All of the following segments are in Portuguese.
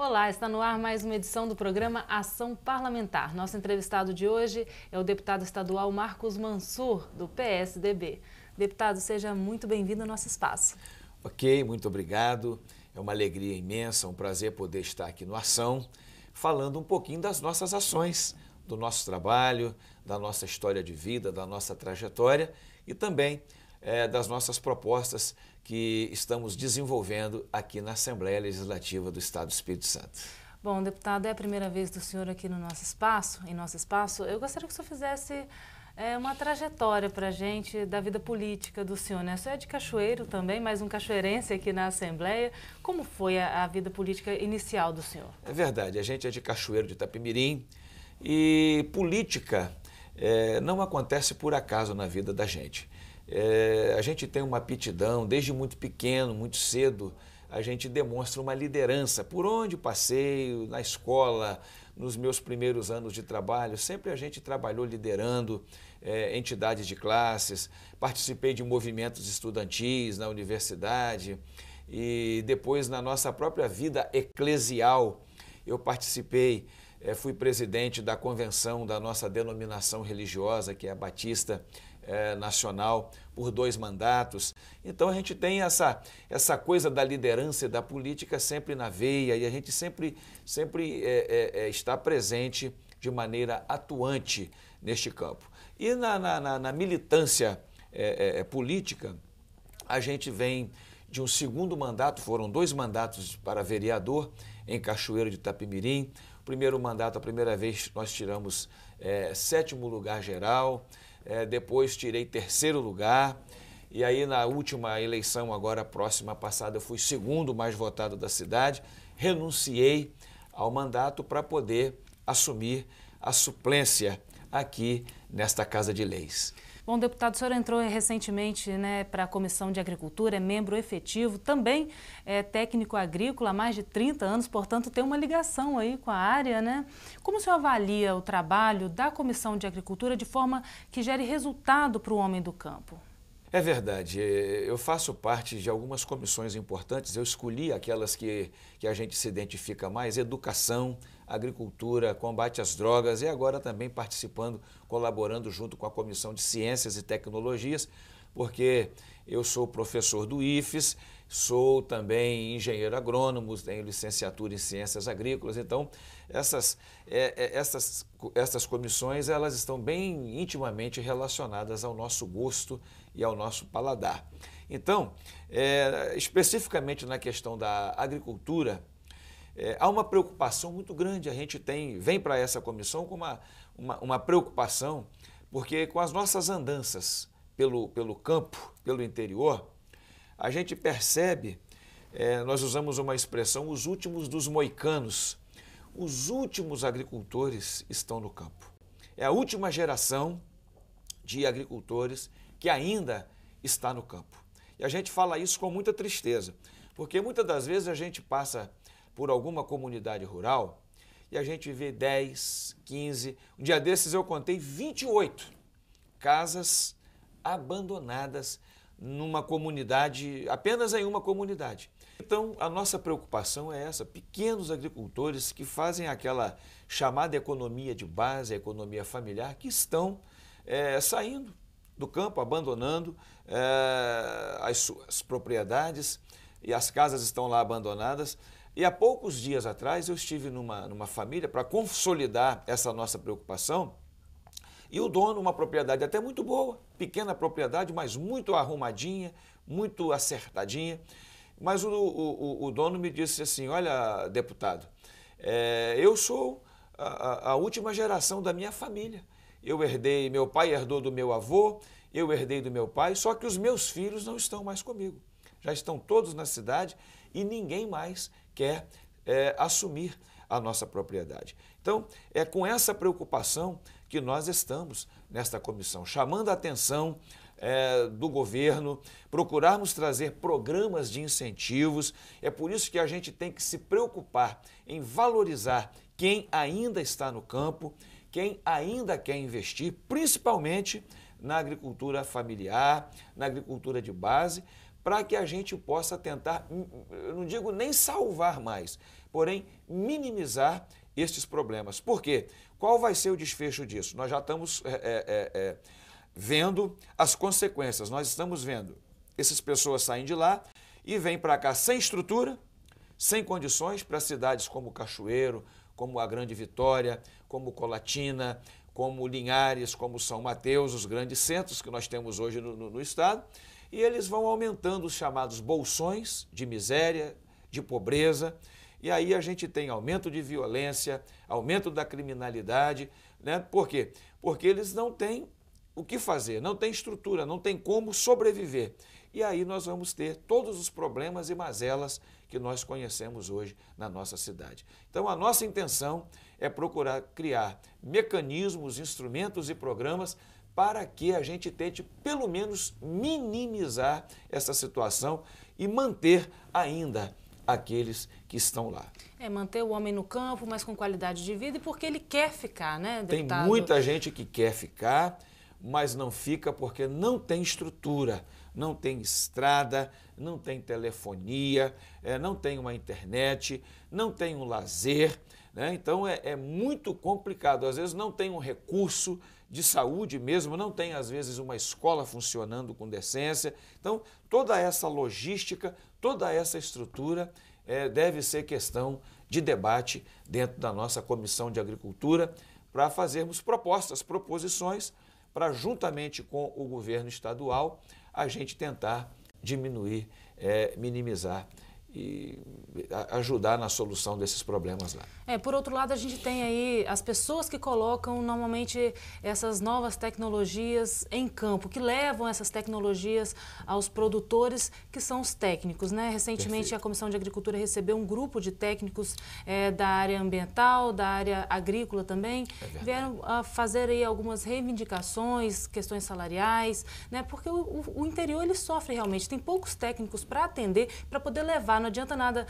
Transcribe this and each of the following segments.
Olá, está no ar mais uma edição do programa Ação Parlamentar. Nosso entrevistado de hoje é o deputado estadual Marcos Mansur, do PSDB. Deputado, seja muito bem-vindo ao nosso espaço. Ok, muito obrigado. É uma alegria imensa, um prazer poder estar aqui no Ação, falando um pouquinho das nossas ações, do nosso trabalho, da nossa história de vida, da nossa trajetória e também das nossas propostas que estamos desenvolvendo aqui na Assembleia Legislativa do Estado do Espírito Santo. Bom, deputado, é a primeira vez do senhor aqui no nosso espaço, Eu gostaria que o senhor fizesse uma trajetória para a gente da vida política do senhor, né? O senhor é de Cachoeiro também, mais um cachoeirense aqui na Assembleia. Como foi a vida política inicial do senhor? É verdade, a gente é de Cachoeiro de Itapemirim e política não acontece por acaso na vida da gente. A gente tem uma aptidão, desde muito pequeno, muito cedo, a gente demonstra uma liderança. Por onde passei, na escola, nos meus primeiros anos de trabalho, sempre a gente trabalhou liderando entidades de classes, participei de movimentos estudantis na universidade e depois na nossa própria vida eclesial eu participei, fui presidente da convenção da nossa denominação religiosa, que é a Batista Nacional, por 2 mandatos. Então a gente tem essa coisa da liderança e da política sempre na veia e a gente sempre está presente de maneira atuante neste campo. E na militância política, a gente vem de um segundo mandato, foram 2 mandatos para vereador em Cachoeiro de Itapemirim. O primeiro mandato, a primeira vez, nós tiramos 7º lugar geral, depois tirei 3º lugar, e aí na última eleição, agora próxima passada, eu fui 2º mais votado da cidade, renunciei ao mandato para poder assumir a suplência aqui nesta Casa de Leis. Bom, deputado, o senhor entrou recentemente para a Comissão de Agricultura, é membro efetivo, também é técnico agrícola há mais de 30 anos, portanto tem uma ligação aí com a área, né? Como o senhor avalia o trabalho da Comissão de Agricultura de forma que gere resultado para o homem do campo? É verdade, eu faço parte de algumas comissões importantes, eu escolhi aquelas que a gente se identifica mais: educação, agricultura, combate às drogas e agora também participando, colaborando junto com a Comissão de Ciências e Tecnologias, porque eu sou professor do IFES, sou também engenheiro agrônomo, tenho licenciatura em Ciências Agrícolas, então essas comissões elas estão bem intimamente relacionadas ao nosso gosto e ao nosso paladar. Então, especificamente na questão da agricultura, há uma preocupação muito grande. A gente vem para essa comissão com uma preocupação, porque com as nossas andanças pelo campo, pelo interior, a gente percebe, nós usamos uma expressão, os últimos dos moicanos. Os últimos agricultores estão no campo. É a última geração de agricultores que ainda está no campo. E a gente fala isso com muita tristeza, porque muitas das vezes a gente passa por alguma comunidade rural e a gente vê 10, 15, um dia desses eu contei 28 casas abandonadas numa comunidade, apenas em uma comunidade. Então, a nossa preocupação é essa: pequenos agricultores que fazem aquela chamada economia de base, a economia familiar, que estão saindo do campo, abandonando as suas propriedades e as casas estão lá abandonadas. E há poucos dias atrás eu estive numa família para consolidar essa nossa preocupação. E o dono, uma propriedade até muito boa, pequena propriedade, mas muito arrumadinha, muito acertadinha. Mas o dono me disse assim: olha, deputado, eu sou a última geração da minha família. Eu herdei, meu pai herdou do meu avô, eu herdei do meu pai, só que os meus filhos não estão mais comigo. Já estão todos na cidade e ninguém mais quer assumir a nossa propriedade. Então, é com essa preocupação que nós estamos nesta comissão, chamando a atenção do governo, procurarmos trazer programas de incentivos. É por isso que a gente tem que se preocupar em valorizar quem ainda está no campo, quem ainda quer investir, principalmente na agricultura familiar, na agricultura de base, para que a gente possa tentar, eu não digo nem salvar mais, porém minimizar estes problemas. Por quê? Qual vai ser o desfecho disso? Nós já estamos vendo as consequências, nós estamos vendo essas pessoas saem de lá e vêm para cá sem estrutura, sem condições para cidades como Cachoeiro, como a Grande Vitória, como Colatina, como Linhares, como São Mateus, os grandes centros que nós temos hoje no estado, e eles vão aumentando os chamados bolsões de miséria, de pobreza, e aí a gente tem aumento de violência, aumento da criminalidade, né? Por quê? Porque eles não têm o que fazer, não têm estrutura, não têm como sobreviver. E aí nós vamos ter todos os problemas e mazelas que nós conhecemos hoje na nossa cidade. Então a nossa intenção é procurar criar mecanismos, instrumentos e programas para que a gente tente pelo menos minimizar essa situação e manter ainda aqueles que estão lá. Manter o homem no campo, mas com qualidade de vida e porque ele quer ficar, né, deputado? Tem muita gente que quer ficar, mas não fica porque não tem estrutura, não tem estrada, não tem telefonia, não tem uma internet, não tem um lazer, né? Então é muito complicado, às vezes não tem um recurso de saúde mesmo, não tem às vezes uma escola funcionando com decência. Então toda essa logística, toda essa estrutura deve ser questão de debate dentro da nossa Comissão de Agricultura para fazermos proposições para, juntamente com o governo estadual, a gente tentar diminuir, minimizar e ajudar na solução desses problemas lá. Por outro lado, a gente tem aí as pessoas que colocam normalmente essas novas tecnologias em campo, que levam essas tecnologias aos produtores, que são os técnicos, né? Recentemente, Perfeito. A Comissão de Agricultura recebeu um grupo de técnicos da área ambiental, da área agrícola também, vieram a fazer aí algumas reivindicações, questões salariais, né? Porque o interior ele sofre realmente, tem poucos técnicos para atender, para poder levar. Não adianta nada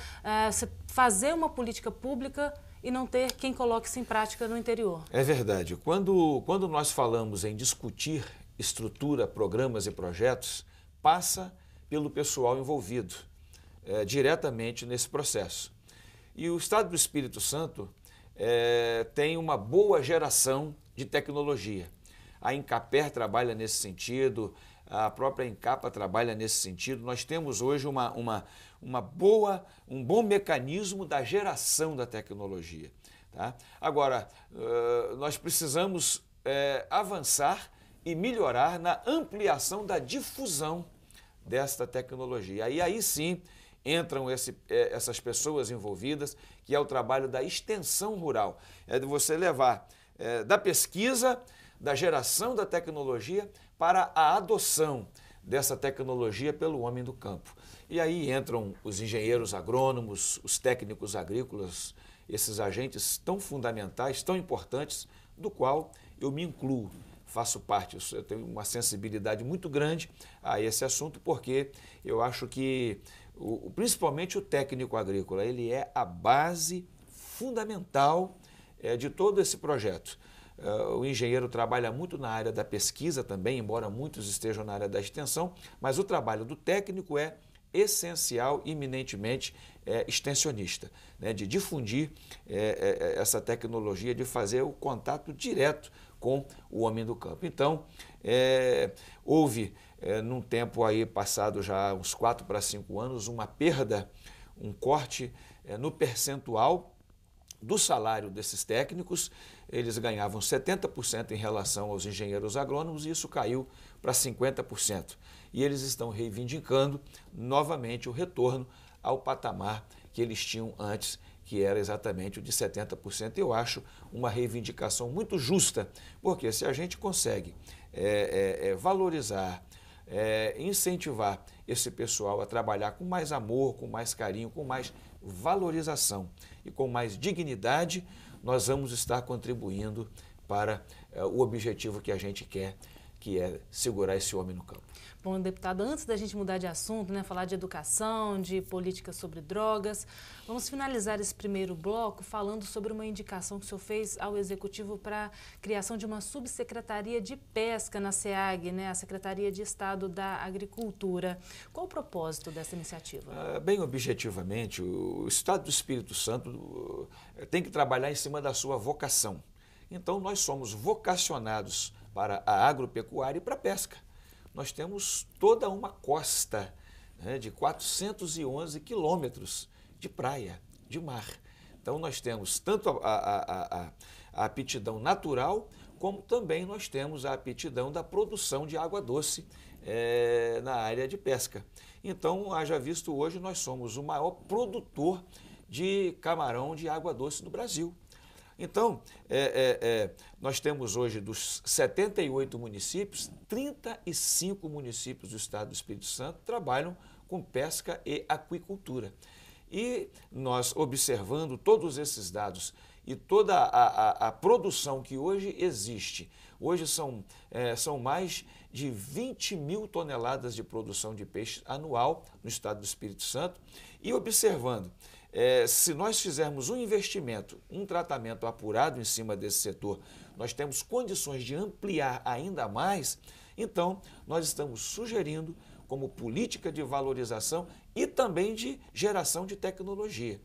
você fazer uma política pública e não ter quem coloque isso em prática no interior. É verdade. Quando nós falamos em discutir estrutura, programas e projetos, passa pelo pessoal envolvido diretamente nesse processo. E o Estado do Espírito Santo tem uma boa geração de tecnologia. A Incaper trabalha nesse sentido, a própria Encapa trabalha nesse sentido. Nós temos hoje um bom mecanismo da geração da tecnologia. Tá? Agora, nós precisamos avançar e melhorar na ampliação da difusão desta tecnologia. Aí sim entram essas pessoas envolvidas, que é o trabalho da extensão rural. É de você levar da pesquisa, da geração da tecnologia para a adoção dessa tecnologia pelo homem do campo. E aí entram os engenheiros agrônomos, os técnicos agrícolas, esses agentes tão fundamentais, tão importantes, do qual eu me incluo, faço parte. Eu tenho uma sensibilidade muito grande a esse assunto, porque eu acho que, principalmente o técnico agrícola, ele é a base fundamental de todo esse projeto. O engenheiro trabalha muito na área da pesquisa também, embora muitos estejam na área da extensão, mas o trabalho do técnico é essencial, eminentemente extensionista, né, de difundir essa tecnologia, de fazer o contato direto com o homem do campo. Então, houve, num tempo aí passado já uns 4 para 5 anos, uma perda, um corte no percentual do salário desses técnicos. Eles ganhavam 70% em relação aos engenheiros agrônomos e isso caiu para 50%. E eles estão reivindicando novamente o retorno ao patamar que eles tinham antes, que era exatamente o de 70%. Eu acho uma reivindicação muito justa, porque se a gente consegue valorizar, incentivar esse pessoal a trabalhar com mais amor, com mais carinho, com mais valorização e com mais dignidade, nós vamos estar contribuindo para o objetivo que a gente quer, que é segurar esse homem no campo. Bom, deputado, antes da gente mudar de assunto, né, falar de educação, de política sobre drogas, vamos finalizar esse primeiro bloco falando sobre uma indicação que o senhor fez ao Executivo para a criação de uma subsecretaria de pesca na SEAG, né, a Secretaria de Estado da Agricultura. Qual o propósito dessa iniciativa? Bem objetivamente, o Estado do Espírito Santo tem que trabalhar em cima da sua vocação. Então, nós somos vocacionados para a agropecuária e para a pesca. Nós temos toda uma costa, né, de 411 quilômetros de praia, de mar. Então, nós temos tanto a aptidão natural, como também nós temos a aptidão da produção de água doce na área de pesca. Então, haja visto, hoje nós somos o maior produtor de camarão de água doce do Brasil. Então, nós temos hoje dos 78 municípios, 35 municípios do estado do Espírito Santo trabalham com pesca e aquicultura. E nós, observando todos esses dados e toda a produção que hoje existe, hoje são mais de 20 mil toneladas de produção de peixe anual no estado do Espírito Santo, e observando, se nós fizermos um investimento, um tratamento apurado em cima desse setor, nós temos condições de ampliar ainda mais, então nós estamos sugerindo como política de valorização e também de geração de tecnologia,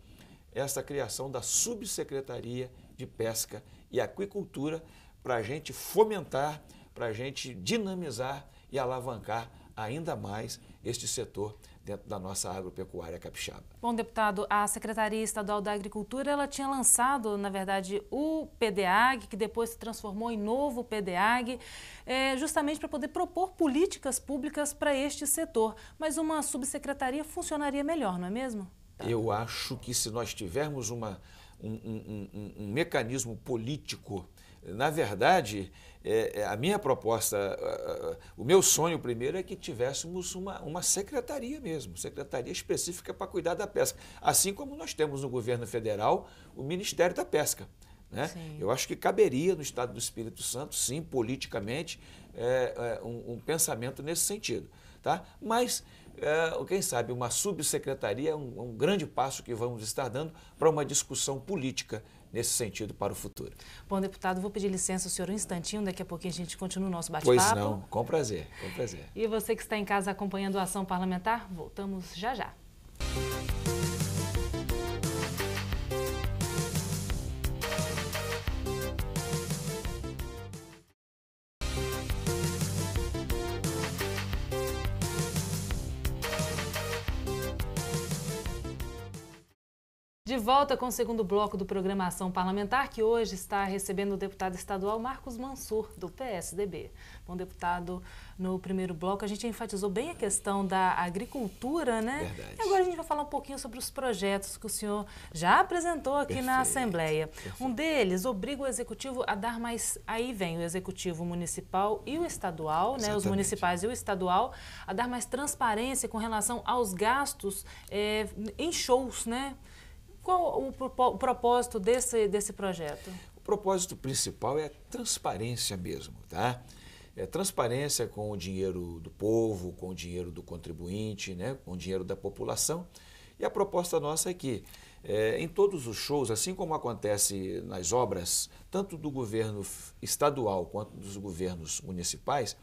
essa criação da Subsecretaria de Pesca e Aquicultura para a gente fomentar, para a gente dinamizar e alavancar ainda mais este setor dentro da nossa agropecuária capixaba. Bom, deputado, a Secretaria Estadual da Agricultura, ela tinha lançado, na verdade, o PDAG, que depois se transformou em novo PDAG, justamente para poder propor políticas públicas para este setor. Mas uma subsecretaria funcionaria melhor, não é mesmo? Eu acho que se nós tivermos um mecanismo político, na verdade, a minha proposta, o meu sonho primeiro é que tivéssemos uma secretaria mesmo, secretaria específica para cuidar da pesca, assim como nós temos no governo federal o Ministério da Pesca, né? Eu acho que caberia no estado do Espírito Santo, sim, politicamente, um pensamento nesse sentido, tá? Mas quem sabe uma subsecretaria é um grande passo que vamos estar dando para uma discussão política nesse sentido para o futuro. Bom, deputado, vou pedir licença ao senhor um instantinho, daqui a pouquinho a gente continua o nosso Pois bate-papo. não, com prazer, com prazer. E você que está em casa acompanhando a ação parlamentar, voltamos já já. De volta com o segundo bloco do programa Ação Parlamentar, que hoje está recebendo o deputado estadual Marcos Mansur, do PSDB. Bom, deputado, no primeiro bloco a gente enfatizou bem a questão da agricultura, né? Verdade. E agora a gente vai falar um pouquinho sobre os projetos que o senhor já apresentou aqui na Assembleia. Perfeito. Um deles obriga o Executivo a dar mais... Aí vem o Executivo Municipal e o Estadual, né? Os municipais e o estadual, a dar mais transparência com relação aos gastos em shows, né? Qual o propósito desse projeto? O propósito principal é transparência mesmo, tá? É transparência com o dinheiro do povo, com o dinheiro do contribuinte, né? Com o dinheiro da população. E a proposta nossa é que em todos os shows, assim como acontece nas obras, tanto do governo estadual quanto dos governos municipais,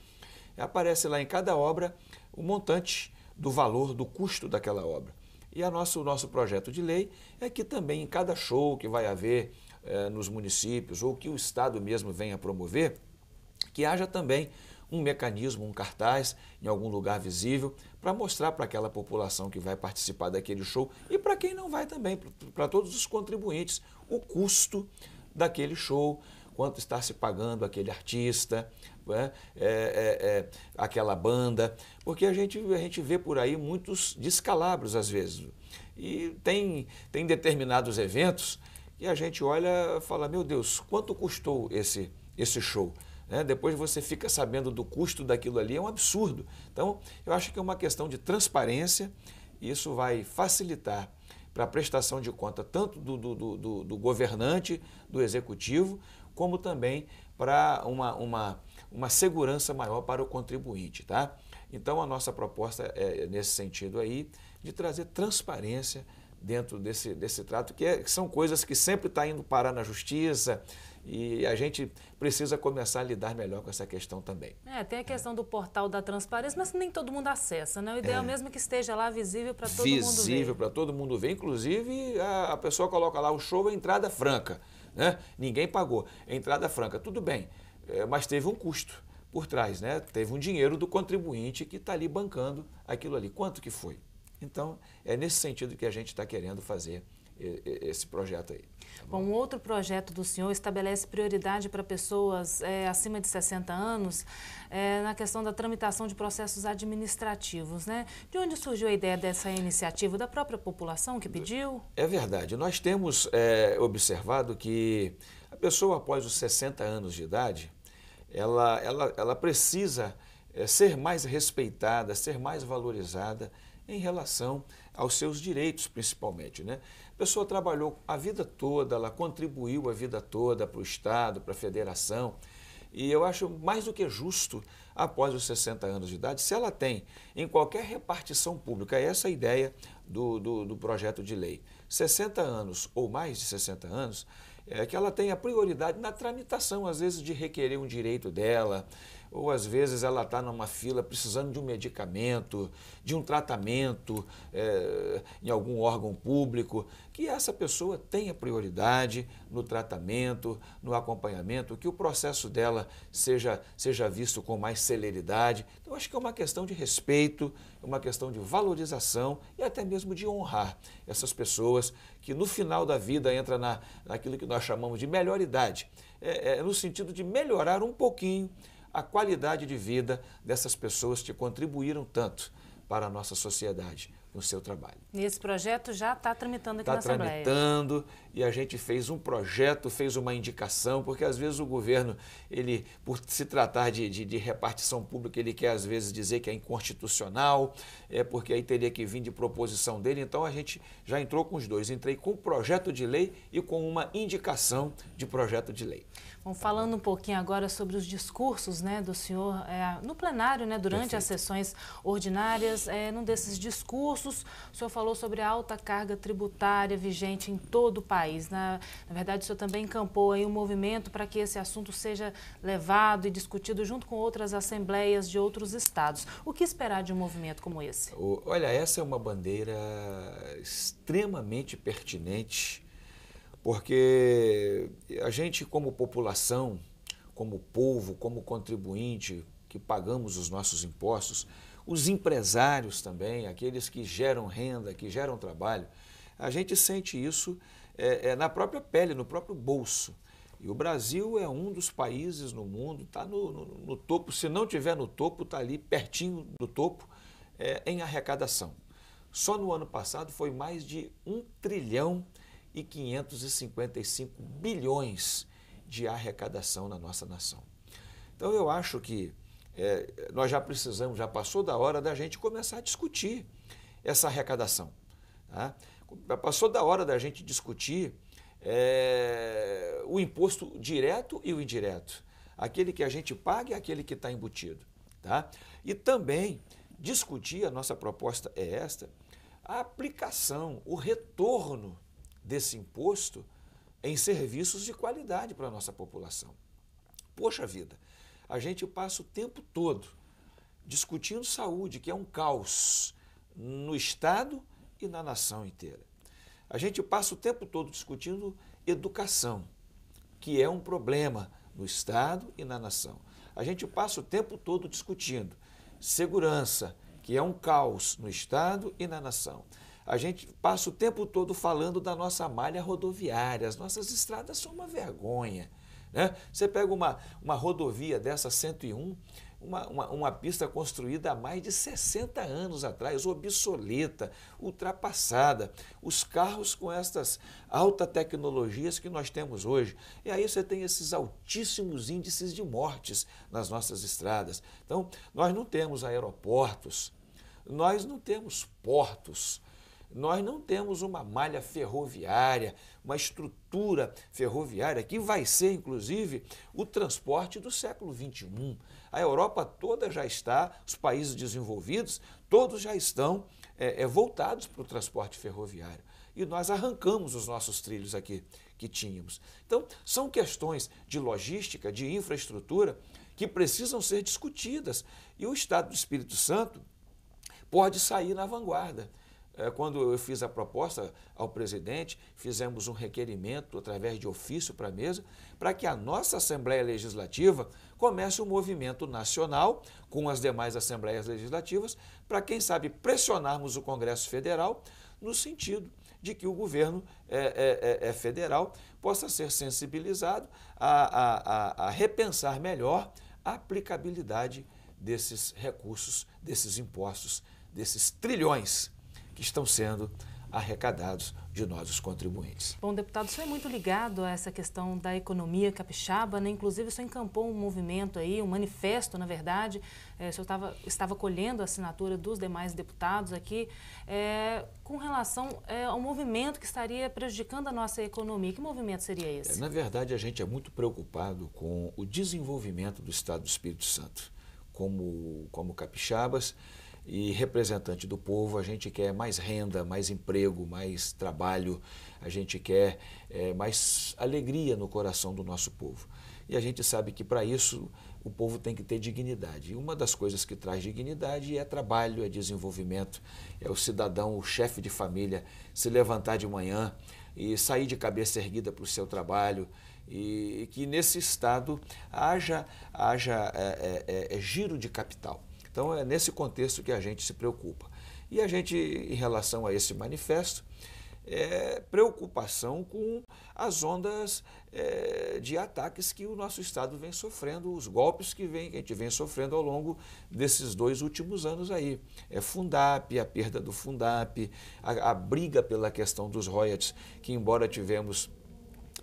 aparece lá em cada obra o montante do valor, do custo daquela obra. E o nosso projeto de lei é que também em cada show que vai haver nos municípios ou que o Estado mesmo venha promover, que haja também um mecanismo, um cartaz em algum lugar visível para mostrar para aquela população que vai participar daquele show e para quem não vai também, para todos os contribuintes, o custo daquele show, quanto está se pagando aquele artista, né? Aquela banda, porque a gente vê por aí muitos descalabros às vezes. E tem determinados eventos que a gente olha e fala, meu Deus, quanto custou esse show? Né? Depois você fica sabendo do custo daquilo ali, é um absurdo. Então, eu acho que é uma questão de transparência, e isso vai facilitar para a prestação de conta tanto do governante, do executivo, como também para uma segurança maior para o contribuinte, tá? Então, a nossa proposta é nesse sentido aí, de trazer transparência dentro desse trato, que são coisas que sempre estão indo parar na justiça, e a gente precisa começar a lidar melhor com essa questão também. Tem a questão do portal da transparência, mas nem todo mundo acessa, né? O ideal mesmo é que esteja lá visível para todo mundo ver. Visível para todo mundo ver, inclusive a pessoa coloca lá o show, entrada franca, né? Ninguém pagou, entrada franca, tudo bem, mas teve um custo por trás, né? Teve um dinheiro do contribuinte que está ali bancando aquilo ali. Quanto que foi? Então, é nesse sentido que a gente está querendo fazer esse projeto aí. Tá bom? Bom, outro projeto do senhor estabelece prioridade para pessoas acima de 60 anos na questão da tramitação de processos administrativos, né? De onde surgiu a ideia dessa iniciativa? Da própria população que pediu? É verdade. Nós temos observado que a pessoa após os 60 anos de idade, ela precisa ser mais respeitada, ser mais valorizada em relação aos seus direitos, principalmente, né? A pessoa trabalhou a vida toda, ela contribuiu a vida toda para o Estado, para a Federação, e eu acho mais do que justo, após os 60 anos de idade, se ela tem em qualquer repartição pública, essa é a ideia do projeto de lei, 60 anos ou mais de 60 anos, que ela tenha prioridade na tramitação, às vezes de requerer um direito dela, ou às vezes ela está numa fila precisando de um medicamento, de um tratamento em algum órgão público, que essa pessoa tenha prioridade no tratamento, no acompanhamento, que o processo dela seja visto com mais celeridade. Então, acho que é uma questão de respeito, é uma questão de valorização e até mesmo de honrar essas pessoas que no final da vida entra naquilo que nós chamamos de melhor idade, no sentido de melhorar um pouquinho a qualidade de vida dessas pessoas que contribuíram tanto para a nossa sociedade no seu trabalho. E esse projeto já está tramitando aqui na Assembleia. Está tramitando, e a gente fez um projeto, fez uma indicação, porque às vezes o governo, por se tratar de repartição pública, ele quer às vezes dizer que é inconstitucional, porque aí teria que vir de proposição dele, então a gente já entrou com os dois, entrei com o projeto de lei e com uma indicação de projeto de lei. Bom, falando um pouquinho agora sobre os discursos, né, do senhor no plenário, né, durante Perfeito. as sessões ordinárias, num desses discursos, o senhor falou sobre a alta carga tributária vigente em todo o país. Na verdade, o senhor também encampou aí um movimento para que esse assunto seja levado e discutido junto com outras assembleias de outros estados. O que esperar de um movimento como esse? Olha, essa é uma bandeira extremamente pertinente, porque a gente, como população, como povo, como contribuinte, que pagamos os nossos impostos, os empresários também, aqueles que geram renda, que geram trabalho, a gente sente isso na própria pele, no próprio bolso. E o Brasil é um dos países no mundo, está no topo, se não estiver no topo, está ali pertinho do topo em arrecadação. Só no ano passado foi mais de 1 trilhão e 555 bilhões de arrecadação na nossa nação. Então eu acho que nós já precisamos, já passou da hora da gente começar a discutir essa arrecadação. Tá? Passou da hora da gente discutir o imposto direto e o indireto. Aquele que a gente paga e aquele que está embutido. Tá? E também discutir, a nossa proposta é esta, a aplicação, o retorno desse imposto em serviços de qualidade para a nossa população. Poxa vida, a gente passa o tempo todo discutindo saúde, que é um caos no Estado e na nação inteira. A gente passa o tempo todo discutindo educação, que é um problema no Estado e na nação. A gente passa o tempo todo discutindo segurança, que é um caos no Estado e na nação. A gente passa o tempo todo falando da nossa malha rodoviária, as nossas estradas são uma vergonha. Né? Você pega uma rodovia dessa 101, uma pista construída há mais de 60 anos atrás, obsoleta, ultrapassada, os carros com estas altas tecnologias que nós temos hoje. E aí você tem esses altíssimos índices de mortes nas nossas estradas. Então, nós não temos aeroportos, nós não temos portos, nós não temos uma malha ferroviária, uma estrutura ferroviária que vai ser, inclusive, o transporte do século XXI. A Europa toda já está, os países desenvolvidos, todos já estão voltados para o transporte ferroviário. E nós arrancamos os nossos trilhos aqui que tínhamos. Então, são questões de logística, de infraestrutura, que precisam ser discutidas. E o Estado do Espírito Santo pode sair na vanguarda. Quando eu fiz a proposta ao presidente, fizemos um requerimento através de ofício para a mesa, para que a nossa Assembleia Legislativa comece um movimento nacional com as demais Assembleias Legislativas, para, quem sabe, pressionarmos o Congresso Federal no sentido de que o governo federal possa ser sensibilizado a repensar melhor a aplicabilidade desses recursos, desses impostos, desses trilhões que estão sendo arrecadados de nós, os contribuintes. Bom, deputado, o senhor é muito ligado a essa questão da economia capixaba, né? Inclusive o senhor encampou um movimento aí, um manifesto, na verdade, o senhor estava colhendo a assinatura dos demais deputados aqui, com relação ao movimento que estaria prejudicando a nossa economia. Que movimento seria esse? Na verdade, a gente é muito preocupado com o desenvolvimento do Estado do Espírito Santo. Como capixabas e representante do povo, a gente quer mais renda, mais emprego, mais trabalho, a gente quer mais alegria no coração do nosso povo. E a gente sabe que para isso o povo tem que ter dignidade. E uma das coisas que traz dignidade é trabalho, é desenvolvimento, é o cidadão, o chefe de família, se levantar de manhã e sair de cabeça erguida para o seu trabalho, e que nesse estado haja giro de capital. Então é nesse contexto que a gente se preocupa. E a gente, em relação a esse manifesto, preocupação com as ondas de ataques que o nosso estado vem sofrendo, os golpes que a gente vem sofrendo ao longo desses 2 últimos anos aí. Fundap, a perda do Fundap, a briga pela questão dos royalties, que embora tivemos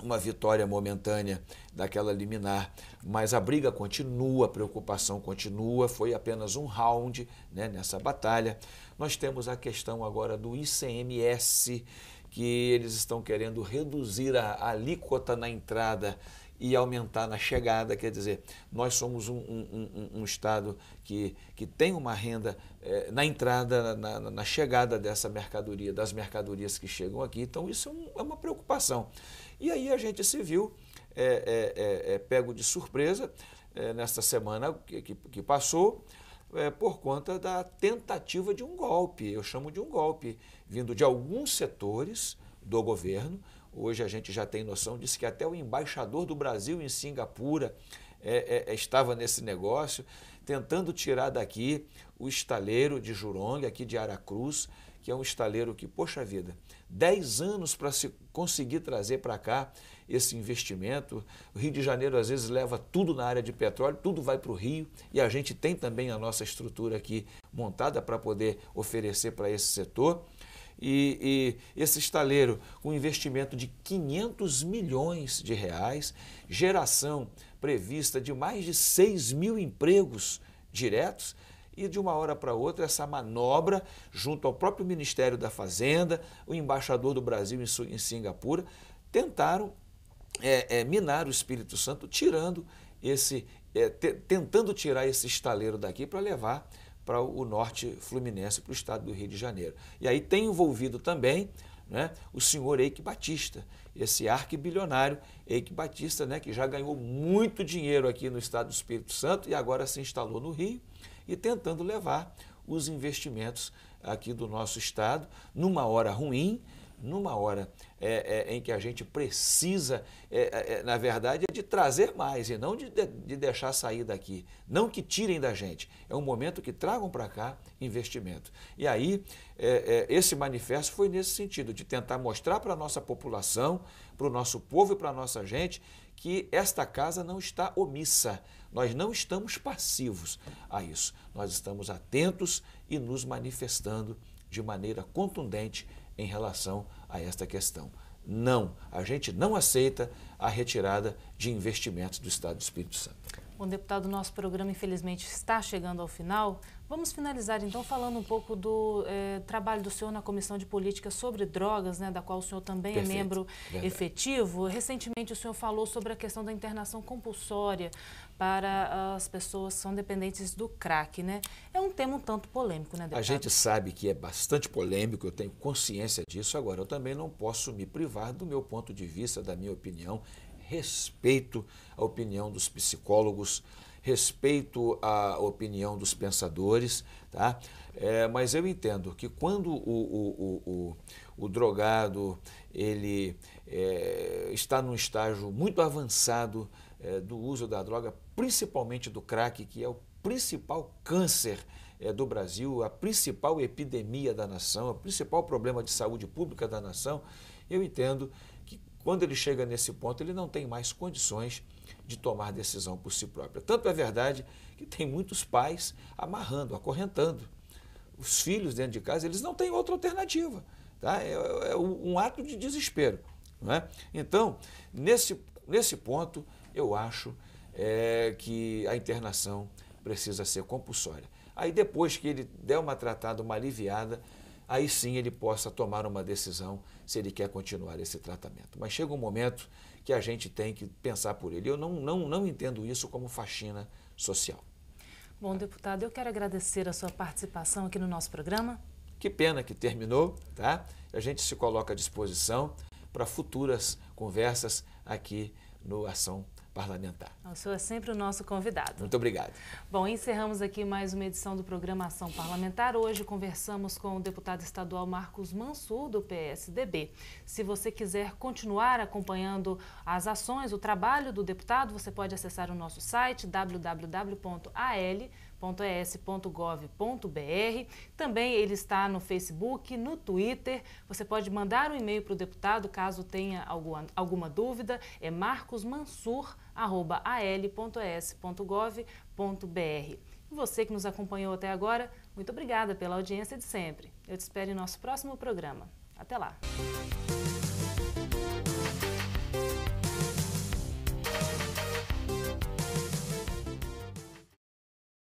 uma vitória momentânea daquela liminar, mas a briga continua, a preocupação continua, foi apenas um round, né, nessa batalha. Nós temos a questão agora do ICMS, que eles estão querendo reduzir a alíquota na entrada e aumentar na chegada. Quer dizer, nós somos um estado que tem uma renda na entrada, na chegada dessa mercadoria, das mercadorias que chegam aqui. Então isso é uma preocupação. E aí a gente se viu pego de surpresa nesta semana que passou, por conta da tentativa de um golpe, eu chamo de um golpe, vindo de alguns setores do governo. Hoje a gente já tem noção disso, que até o embaixador do Brasil em Singapura estava nesse negócio, tentando tirar daqui o estaleiro de Jurong, aqui de Aracruz, que é um estaleiro que, poxa vida, 10 anos para se conseguir trazer para cá esse investimento. O Rio de Janeiro, às vezes, leva tudo na área de petróleo, tudo vai para o Rio, e a gente tem também a nossa estrutura aqui montada para poder oferecer para esse setor. E esse estaleiro, com investimento de 500 milhões de reais, geração prevista de mais de 6 mil empregos diretos, e de uma hora para outra essa manobra, junto ao próprio Ministério da Fazenda, o embaixador do Brasil em Singapura, tentaram minar o Espírito Santo, tentando tirar esse estaleiro daqui para levar para o norte fluminense, para o estado do Rio de Janeiro. E aí tem envolvido também, né, o senhor Eike Batista, esse arquibilionário Eike Batista, né, que já ganhou muito dinheiro aqui no estado do Espírito Santo e agora se instalou no Rio, e tentando levar os investimentos aqui do nosso estado numa hora ruim, numa hora em que a gente precisa, na verdade, de trazer mais e não de deixar sair daqui. Não que tirem da gente, é um momento que tragam para cá investimento. E aí, esse manifesto foi nesse sentido, de tentar mostrar para a nossa população, para o nosso povo e para a nossa gente, que esta casa não está omissa. Nós não estamos passivos a isso. Nós estamos atentos e nos manifestando de maneira contundente em relação a esta questão. Não, a gente não aceita a retirada de investimentos do Estado do Espírito Santo. Bom, deputado, nosso programa infelizmente está chegando ao final. Vamos finalizar então falando um pouco do trabalho do senhor na Comissão de Política sobre Drogas, né, da qual o senhor também é membro efetivo. Recentemente o senhor falou sobre a questão da internação compulsória para as pessoas que são dependentes do crack, né? É um tema um tanto polêmico, né, deputado? A gente sabe que é bastante polêmico, eu tenho consciência disso. Agora, eu também não posso me privar do meu ponto de vista, da minha opinião. Respeito a opinião dos psicólogos, respeito a opinião dos pensadores, tá? Mas eu entendo que quando o drogado ele está num estágio muito avançado do uso da droga, principalmente do crack, que é o principal câncer do Brasil, a principal epidemia da nação, o principal problema de saúde pública da nação, eu entendo que quando ele chega nesse ponto, ele não tem mais condições de tomar decisão por si próprio. Tanto é verdade que tem muitos pais amarrando, acorrentando os filhos dentro de casa, eles não têm outra alternativa. Tá? É um ato de desespero. Não é? Então, nesse ponto, eu acho que a internação precisa ser compulsória. Aí depois que ele der uma tratada, uma aliviada, aí sim ele possa tomar uma decisão se ele quer continuar esse tratamento. Mas chega um momento que a gente tem que pensar por ele. Eu não entendo isso como faxina social. Bom, deputado, eu quero agradecer a sua participação aqui no nosso programa. Que pena que terminou, tá? A gente se coloca à disposição para futuras conversas aqui no Ação Parlamentar. O senhor é sempre o nosso convidado. Muito obrigado. Bom, encerramos aqui mais uma edição do programa Ação Parlamentar. Hoje conversamos com o deputado estadual Marcos Mansur, do PSDB. Se você quiser continuar acompanhando as ações, o trabalho do deputado, você pode acessar o nosso site www.al.es.gov.br. Também ele está no Facebook, no Twitter. Você pode mandar um e-mail para o deputado caso tenha alguma dúvida. É marcosmansur@al.es.gov.br. E você que nos acompanhou até agora, muito obrigada pela audiência de sempre. Eu te espero em nosso próximo programa. Até lá!